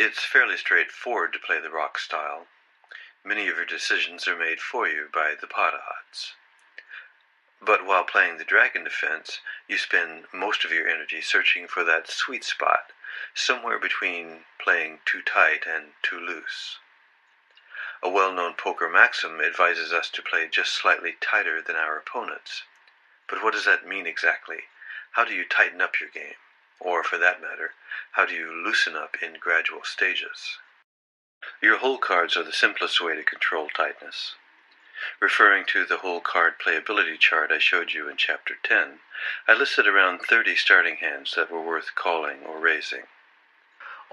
It's fairly straightforward to play the rock style. Many of your decisions are made for you by the pot odds. But while playing the dragon defense, you spend most of your energy searching for that sweet spot, somewhere between playing too tight and too loose. A well-known poker maxim advises us to play just slightly tighter than our opponents. But what does that mean exactly? How do you tighten up your game? Or, for that matter, how do you loosen up in gradual stages? Your hole cards are the simplest way to control tightness. Referring to the hole card playability chart I showed you in Chapter 10, I listed around 30 starting hands that were worth calling or raising.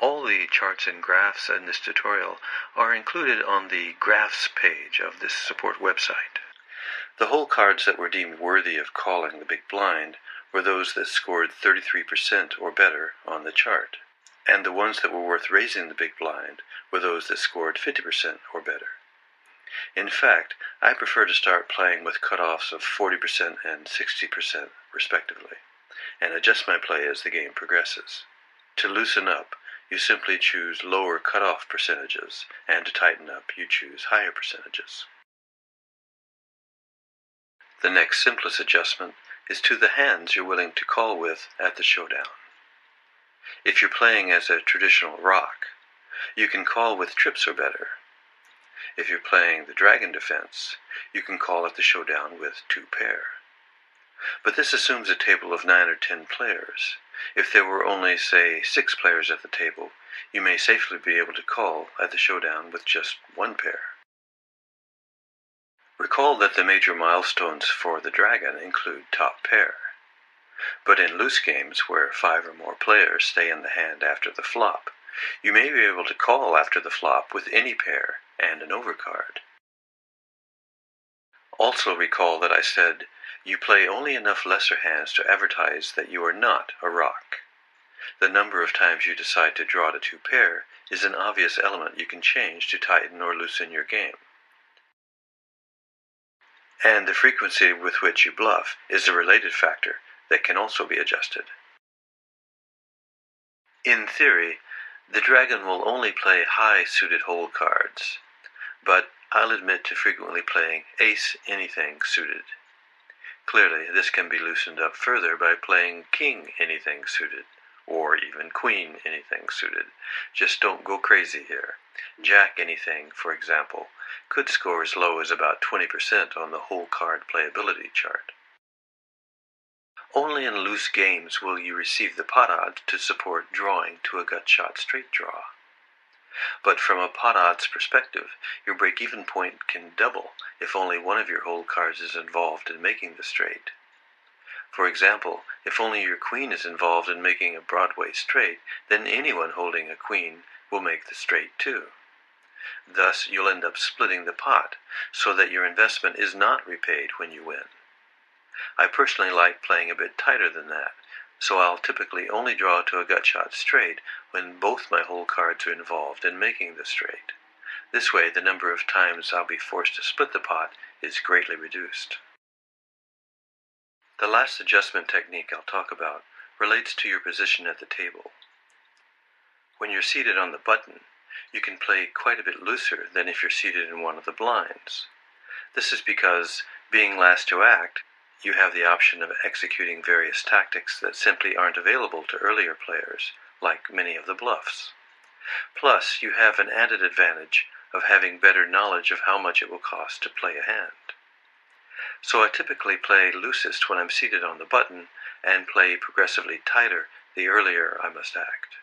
All the charts and graphs in this tutorial are included on the Graphs page of this support website. The hole cards that were deemed worthy of calling the big blind were those that scored 33% or better on the chart, and the ones that were worth raising the big blind were those that scored 50% or better. In fact, I prefer to start playing with cutoffs of 40% and 60% respectively, and adjust my play as the game progresses. To loosen up, you simply choose lower cutoff percentages, and to tighten up, you choose higher percentages. The next simplest adjustment is to the hands you're willing to call with at the showdown. If you're playing as a traditional rock, you can call with trips or better. If you're playing the dragon defense, you can call at the showdown with 2 pair. But this assumes a table of 9 or 10 players. If there were only, say, 6 players at the table, you may safely be able to call at the showdown with just 1 pair. Recall that the major milestones for the dragon include top pair. But in loose games where 5 or more players stay in the hand after the flop, you may be able to call after the flop with any pair and an overcard. Also recall that I said you play only enough lesser hands to advertise that you are not a rock. The number of times you decide to draw to 2 pair is an obvious element you can change to tighten or loosen your game. And the frequency with which you bluff is a related factor that can also be adjusted. In theory, the dragon will only play high-suited hole cards, but I'll admit to frequently playing ace-anything suited. Clearly, this can be loosened up further by playing king-anything suited, or even queen-anything suited. Just don't go crazy here. Jack-anything, for example, could score as low as about 20% on the hole card playability chart. Only in loose games will you receive the pot odds to support drawing to a gut shot straight draw. But from a pot odds perspective, your break-even point can double if only one of your hole cards is involved in making the straight. For example, if only your queen is involved in making a Broadway straight, then anyone holding a queen will make the straight too. Thus, you'll end up splitting the pot, so that your investment is not repaid when you win. I personally like playing a bit tighter than that, so I'll typically only draw to a gut shot straight when both my hole cards are involved in making the straight. This way, the number of times I'll be forced to split the pot is greatly reduced. The last adjustment technique I'll talk about relates to your position at the table. When you're seated on the button, you can play quite a bit looser than if you're seated in one of the blinds. This is because, being last to act, you have the option of executing various tactics that simply aren't available to earlier players, like many of the bluffs. Plus, you have an added advantage of having better knowledge of how much it will cost to play a hand. So I typically play loosest when I'm seated on the button, and play progressively tighter the earlier I must act.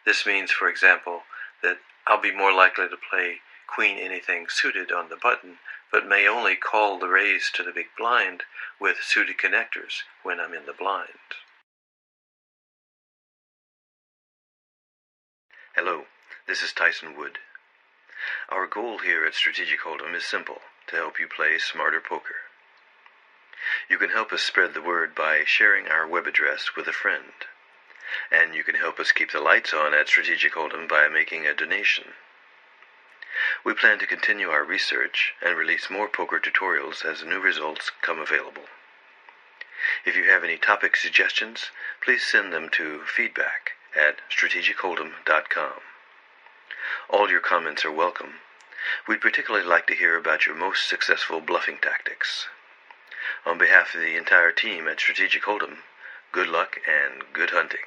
This means, for example, that I'll be more likely to play queen-anything suited on the button, but may only call the raise to the big blind with suited connectors when I'm in the blind. Hello, this is Tyson Wood. Our goal here at Strategic Hold'em is simple, to help you play smarter poker. You can help us spread the word by sharing our web address with a friend. And you can help us keep the lights on at Strategic Hold'em by making a donation. We plan to continue our research and release more poker tutorials as new results come available. If you have any topic suggestions, please send them to feedback@strategichold'em.com. All your comments are welcome. We'd particularly like to hear about your most successful bluffing tactics. On behalf of the entire team at Strategic Hold'em, good luck and good hunting.